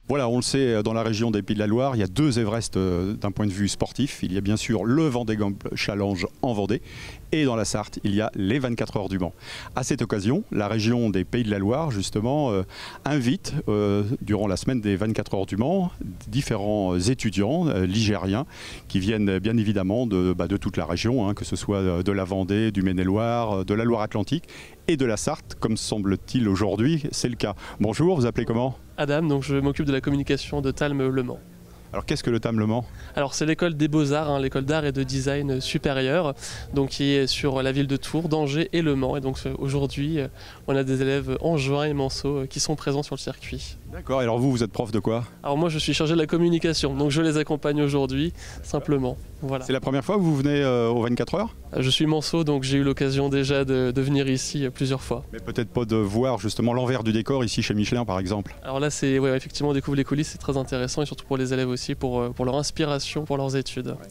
Voilà, on le sait, dans la région des Pays de la Loire, il y a deux Everest d'un point de vue sportif. Il y a bien sûr le Vendée Globe Challenge en Vendée et dans la Sarthe, il y a les 24 heures du Mans. À cette occasion, la région des Pays de la Loire, justement, invite, durant la semaine des 24 heures du Mans, différents étudiants ligériens qui viennent bien évidemment de toute la région, que ce soit de la Vendée, du Maine-et-Loire, de la Loire-Atlantique et de la Sarthe, comme semble-t-il aujourd'hui, c'est le cas. Bonjour, vous appelez comment ? Adam, donc je m'occupe de la communication de Talm Le Mans. Alors qu'est-ce que le TAM Le Mans ? Alors c'est l'école des Beaux-Arts, l'école d'art et de design supérieur, donc qui est sur la ville de Tours, d'Angers et Le Mans. Et donc aujourd'hui, on a des élèves angevins et manceaux qui sont présents sur le circuit. D'accord, et alors vous êtes prof de quoi ? Alors moi je suis chargé de la communication, donc je les accompagne aujourd'hui, simplement. Voilà. C'est la première fois que vous venez aux 24 heures ? Je suis manceau, donc j'ai eu l'occasion déjà de venir ici plusieurs fois. Mais peut-être pas de voir justement l'envers du décor ici chez Michelin par exemple. Alors là, c'est effectivement, on découvre les coulisses, c'est très intéressant et surtout pour les élèves aussi, pour leur inspiration, pour leurs études. Ouais.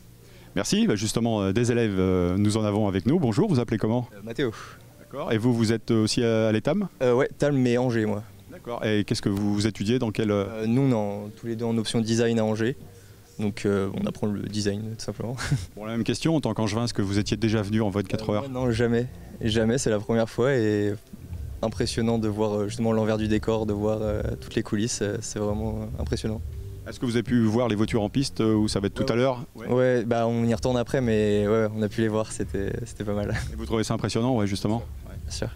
Merci, justement des élèves, nous en avons avec nous. Bonjour, vous appelez comment ? Mathéo. D'accord, et vous êtes aussi à l'ETAM ? Ouais, Talm mais Angers moi. D'accord, et qu'est-ce que vous étudiez dans quel... Nous on est tous les deux en option design à Angers. Donc on apprend le design tout simplement. Bon, la même question, en tant qu'angevin, est-ce que vous étiez déjà venu en 24 heures ? Non, jamais. Jamais, c'est la première fois et impressionnant de voir justement l'envers du décor, de voir toutes les coulisses, c'est vraiment impressionnant. Est-ce que vous avez pu voir les voitures en piste ou ça va être tout à l'heure ? Ouais, bah on y retourne après, mais ouais, on a pu les voir, c'était pas mal. Et vous trouvez ça impressionnant, ouais, justement ? Ouais, bien sûr.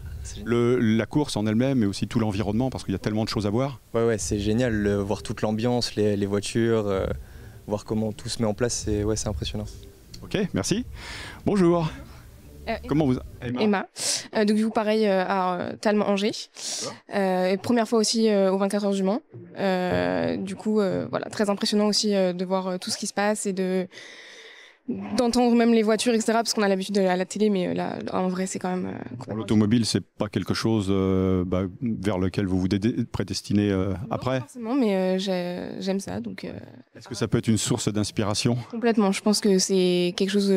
La course en elle-même, mais aussi tout l'environnement, parce qu'il y a tellement de choses à voir. Ouais, c'est génial, voir toute l'ambiance, les voitures, voir comment tout se met en place, c'est impressionnant. Ok, merci. Bonjour. Comment vous... Emma. Donc du coup pareil à Talm Angers. Première fois aussi aux 24 heures du Mans. Du coup voilà, très impressionnant aussi de voir tout ce qui se passe et d'entendre même les voitures, etc. Parce qu'on a l'habitude à la télé, mais là en vrai c'est quand même... L'automobile, c'est pas quelque chose vers lequel vous vous prédestinez après ? Non, forcément, mais j'aime ça. Donc, est-ce que ça peut être une source d'inspiration ? Complètement, je pense que c'est quelque chose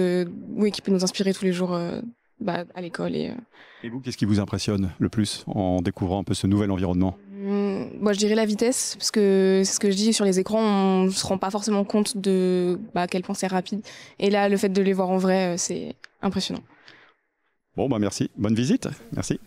qui peut nous inspirer tous les jours à l'école. Et vous, qu'est-ce qui vous impressionne le plus en découvrant un peu ce nouvel environnement ? Je dirais la vitesse, parce que c'est ce que je dis, sur les écrans, on ne se rend pas forcément compte de à quel point c'est rapide. Et là, le fait de les voir en vrai, c'est impressionnant. Bon, merci. Bonne visite. Merci.